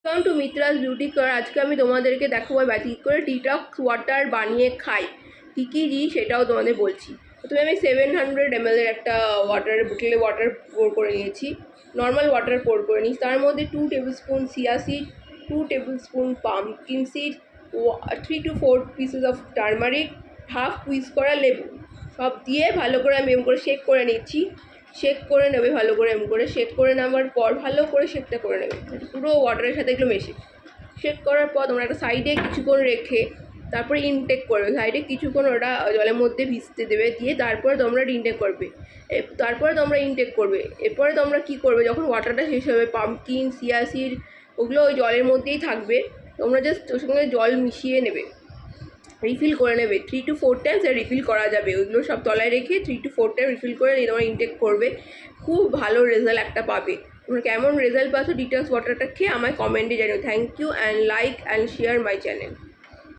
Welcome to Mitra's beauty care. আজকে আমি তোমাদেরকে দেখাবো কী করে ডিটক্স ওয়াটার বানিয়ে খাই, কী কী দিই সেটাও তোমাদের বলছি। প্রথমে আমি 700 ml একটা বোতলে ওয়াটার পোর করে নিয়েছি। নর্মাল ওয়াটার পোর করে নিয়েছি, তার মধ্যে 2 table spoon chia seed, 2 table spoon pumpkin seed, 3 to 4 pieces of turmeric, half quiz করা লেবু সব দিয়ে ভালো করে আমি এম করে শেক করে নিচ্ছি। শেক করে নেবে ভালো করে, এম করে শেক করে নেওয়ার পর ভালো করে শেকটা করে নেবে পুরো ওয়াটারের সাথে এগুলো মেশে। শেক করার পর তোমরা একটা সাইডে কিছুক্ষণ রেখে তারপরে ইনটেক করবে। সাইডে কিছুক্ষণ ওটা জলের মধ্যে ভিজতে দেবে, দিয়ে তারপরে তোমরা ইনটেক করবে। তারপরে তোমরা ইনটেক করবে। এরপরে তোমরা কী করবে, যখন ওয়াটারটা শেষ হবে পাম্পকিন চিয়া সিড ওগুলো ওই জলের মধ্যেই থাকবে, তোমরা জাস্ট ওর সঙ্গে জল মিশিয়ে নেবে, রিফিল করে নেবে। 3 to 4 টাইমস রিফিল করা যাবে, ওইগুলো সব তলায় রেখে 3 to 4 টাইম রিফিল করে নিয়ে তোমরা ইনটেক করবে। খুব ভালো রেজাল্ট একটা পাবে। তোমরা কেমন রেজাল্ট পাচ্ছ ডিটক্স ওয়াটারটা খেয়ে আমায় কমেন্টে জানিও। Thank you and like and share my channel.